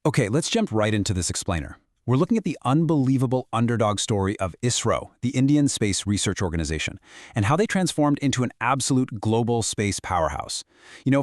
Okay, let's jump right into this explainer. We're looking at the unbelievable underdog story of ISRO, the Indian Space Research Organization, and how they transformed into an absolute global space powerhouse.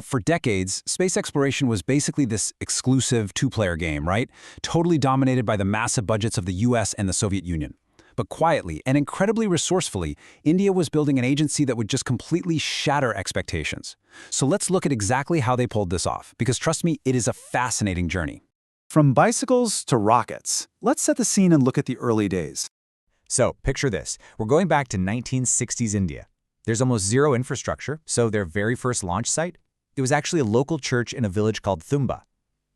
For decades, space exploration was basically this exclusive two-player game, right? Totally dominated by the massive budgets of the US and the Soviet Union. But quietly and incredibly resourcefully, India was building an agency that would just completely shatter expectations. So let's look at exactly how they pulled this off, because trust me, it is a fascinating journey. From bicycles to rockets, let's set the scene and look at the early days. So, picture this. We're going back to 1960s India. There's almost zero infrastructure, so their very first launch site, it was actually a local church in a village called Thumba.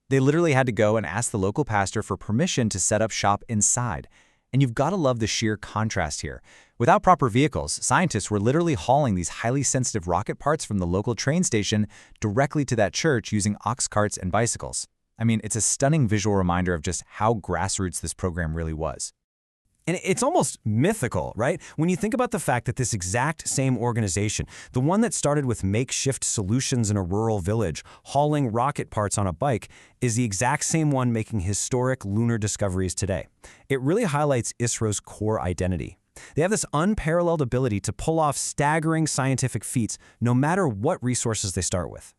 They literally had to go and ask the local pastor for permission to set up shop inside. And you've got to love the sheer contrast here. Without proper vehicles, scientists were literally hauling these highly sensitive rocket parts from the local train station directly to that church using ox carts and bicycles. I mean, it's a stunning visual reminder of just how grassroots this program really was. And it's almost mythical, right? When you think about the fact that this exact same organization, the one that started with makeshift solutions in a rural village, hauling rocket parts on a bike, is the exact same one making historic lunar discoveries today. It really highlights ISRO's core identity. They have this unparalleled ability to pull off staggering scientific feats no matter what resources they start with.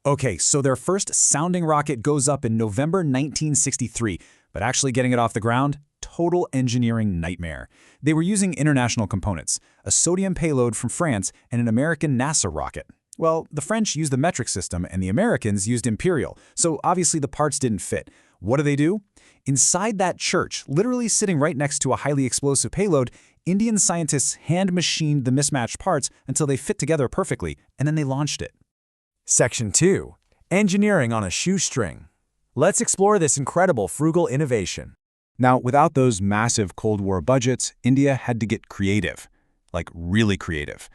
Okay, so their first sounding rocket goes up in November 1963, but actually getting it off the ground? Total engineering nightmare. They were using international components, a sodium payload from France and an American NASA rocket. Well, the French used the metric system and the Americans used imperial, so obviously the parts didn't fit. What do? Inside that church, literally sitting right next to a highly explosive payload, Indian scientists hand-machined the mismatched parts until they fit together perfectly, and then they launched it. Section 2. Engineering on a shoestring. Let's explore this incredible frugal innovation. Now, without those massive Cold War budgets, India had to get creative. Like, really creative.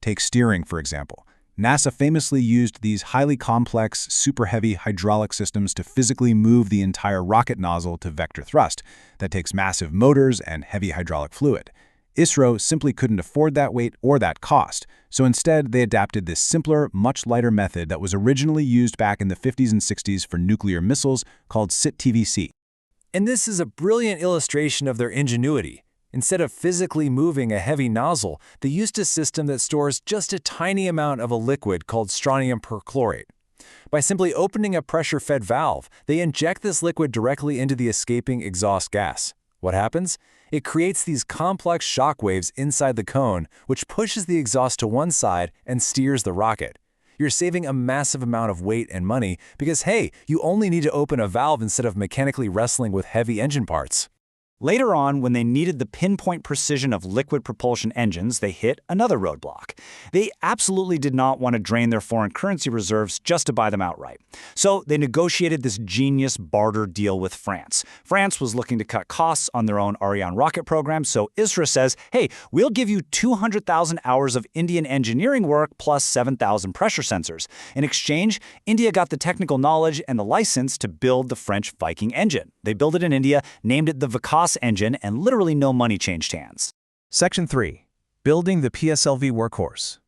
Take steering, for example. NASA famously used these highly complex, super heavy hydraulic systems to physically move the entire rocket nozzle to vector thrust. That takes massive motors and heavy hydraulic fluid. ISRO simply couldn't afford that weight or that cost, so instead they adapted this simpler, much lighter method that was originally used back in the 50s and 60s for nuclear missiles called SIT-TVC. And this is a brilliant illustration of their ingenuity. Instead of physically moving a heavy nozzle, they used a system that stores just a tiny amount of a liquid called strontium perchlorate. By simply opening a pressure-fed valve, they inject this liquid directly into the escaping exhaust gas. What happens? It creates these complex shock waves inside the cone, which pushes the exhaust to one side and steers the rocket. You're saving a massive amount of weight and money because, hey, you only need to open a valve instead of mechanically wrestling with heavy engine parts. Later on, when they needed the pinpoint precision of liquid propulsion engines, they hit another roadblock. They absolutely did not want to drain their foreign currency reserves just to buy them outright. So they negotiated this genius barter deal with France. France was looking to cut costs on their own Ariane rocket program, so ISRO says, hey, we'll give you 200,000 hours of Indian engineering work plus 7,000 pressure sensors. In exchange, India got the technical knowledge and the license to build the French Viking engine. They built it in India, named it the Vikas engine, and literally no money changed hands. Section 3. Building the PSLV workhorse.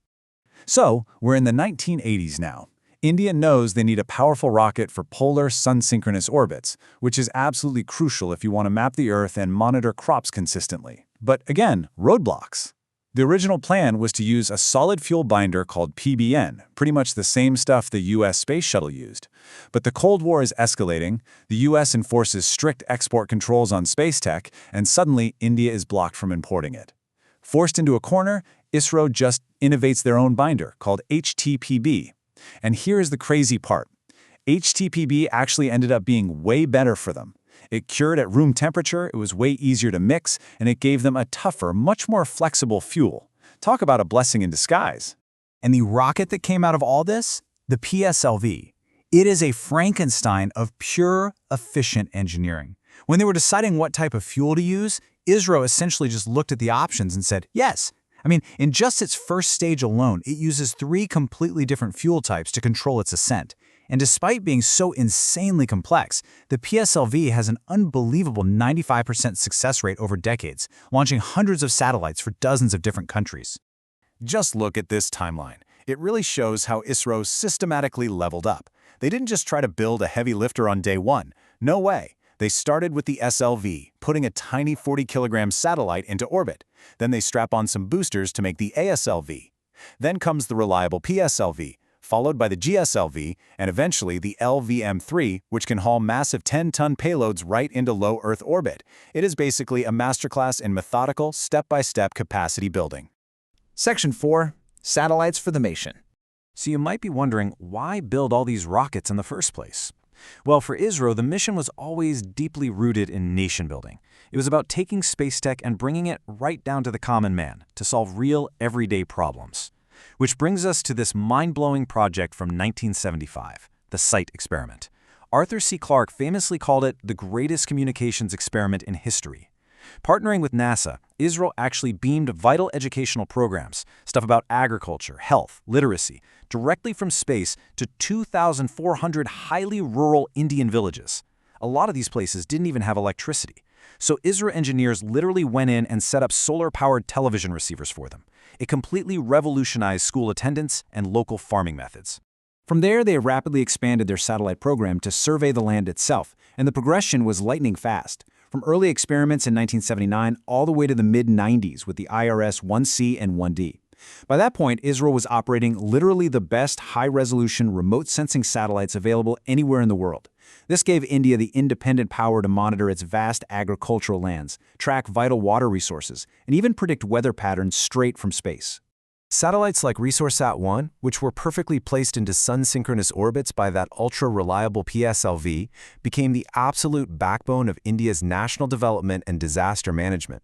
So, we're in the 1980s now. India knows they need a powerful rocket for polar sun-synchronous orbits, which is absolutely crucial if you want to map the Earth and monitor crops consistently. But again, roadblocks. The original plan was to use a solid fuel binder called PBN, pretty much the same stuff the US space shuttle used. But the Cold War is escalating, the US enforces strict export controls on space tech, and suddenly India is blocked from importing it. Forced into a corner, ISRO just innovates their own binder called HTPB. And here's the crazy part. HTPB actually ended up being way better for them. It cured at room temperature, it was way easier to mix, and it gave them a tougher, much more flexible fuel. Talk about a blessing in disguise. And the rocket that came out of all this? The PSLV. It is a Frankenstein of pure, efficient engineering. When they were deciding what type of fuel to use, ISRO essentially just looked at the options and said, yes. I mean, in just its first stage alone, it uses 3 completely different fuel types to control its ascent. And despite being so insanely complex, the PSLV has an unbelievable 95% success rate over decades, launching hundreds of satellites for dozens of different countries. Just look at this timeline. It really shows how ISRO systematically leveled up. They didn't just try to build a heavy lifter on day one. No way. They started with the SLV, putting a tiny 40-kilogram satellite into orbit. Then they strap on some boosters to make the ASLV. Then comes the reliable PSLV, followed by the GSLV, and eventually the LVM-3, which can haul massive 10-ton payloads right into low Earth orbit. It is basically a masterclass in methodical, step-by-step capacity building. Section 4. Satellites for the Mission. So you might be wondering, why build all these rockets in the first place? Well, for ISRO, the mission was always deeply rooted in nation building. It was about taking space tech and bringing it right down to the common man to solve real, everyday problems. Which brings us to this mind-blowing project from 1975, the SITE experiment. Arthur C. Clarke famously called it the greatest communications experiment in history. Partnering with NASA, ISRO actually beamed vital educational programs, stuff about agriculture, health, literacy, directly from space to 2,400 highly rural Indian villages. A lot of these places didn't even have electricity. So ISRO engineers literally went in and set up solar-powered television receivers for them. It completely revolutionized school attendance and local farming methods. From there, they rapidly expanded their satellite program to survey the land itself, and the progression was lightning fast. From early experiments in 1979 all the way to the mid-90s with the IRS-1C and 1D. By that point, ISRO was operating literally the best high-resolution remote sensing satellites available anywhere in the world. This gave India the independent power to monitor its vast agricultural lands, track vital water resources, and even predict weather patterns straight from space. Satellites like ResourceSat-1, which were perfectly placed into sun-synchronous orbits by that ultra-reliable PSLV, became the absolute backbone of India's national development and disaster management.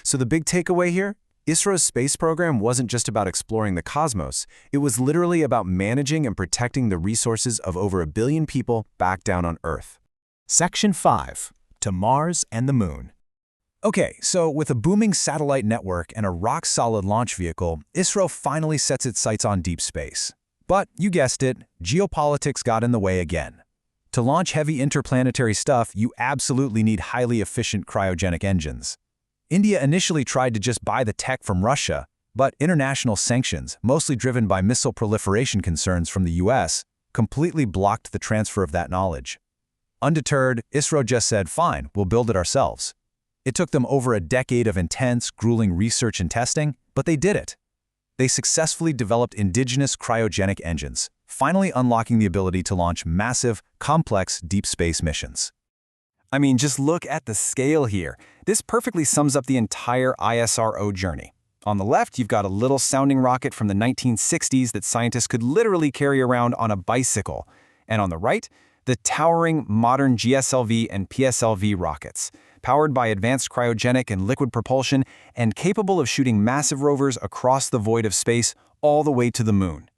So the big takeaway here? ISRO's space program wasn't just about exploring the cosmos, it was literally about managing and protecting the resources of over 1 billion people back down on Earth. Section 5. To Mars and the Moon. Okay, so with a booming satellite network and a rock-solid launch vehicle, ISRO finally sets its sights on deep space. But, you guessed it, geopolitics got in the way again. To launch heavy interplanetary stuff, you absolutely need highly efficient cryogenic engines. India initially tried to just buy the tech from Russia, but international sanctions, mostly driven by missile proliferation concerns from the US, completely blocked the transfer of that knowledge. Undeterred, ISRO just said, fine, we'll build it ourselves. It took them over a decade of intense, grueling research and testing, but they did it. They successfully developed indigenous cryogenic engines, finally unlocking the ability to launch massive, complex deep space missions. I mean, just look at the scale here. This perfectly sums up the entire ISRO journey. On the left, you've got a little sounding rocket from the 1960s that scientists could literally carry around on a bicycle. And on the right, the towering modern GSLV and PSLV rockets, powered by advanced cryogenic and liquid propulsion and capable of shooting massive rovers across the void of space all the way to the moon.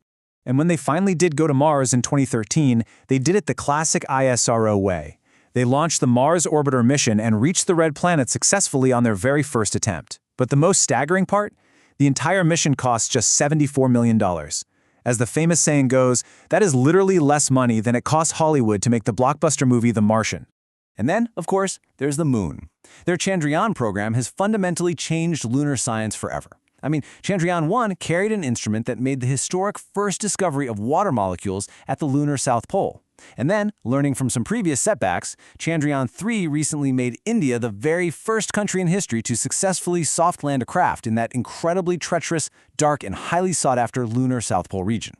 And when they finally did go to Mars in 2013, they did it the classic ISRO way. They launched the Mars Orbiter mission and reached the red planet successfully on their very first attempt. But the most staggering part? The entire mission cost just $74 million. As the famous saying goes, that is literally less money than it cost Hollywood to make the blockbuster movie The Martian. And then, of course, there's the moon. Their Chandrayaan program has fundamentally changed lunar science forever. I mean, Chandrayaan-1 carried an instrument that made the historic first discovery of water molecules at the lunar South Pole. And then, learning from some previous setbacks, Chandrayaan-3 recently made India the very first country in history to successfully soft land a craft in that incredibly treacherous, dark, and highly sought-after lunar South Pole region.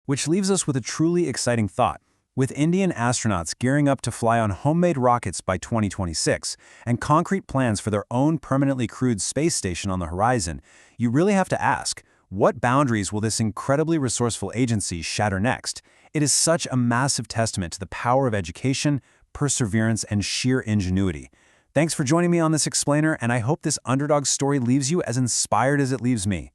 Which leaves us with a truly exciting thought. With Indian astronauts gearing up to fly on homemade rockets by 2026 and concrete plans for their own permanently crewed space station on the horizon, you really have to ask, what boundaries will this incredibly resourceful agency shatter next? It is such a massive testament to the power of education, perseverance, and sheer ingenuity. Thanks for joining me on this explainer, and I hope this underdog story leaves you as inspired as it leaves me.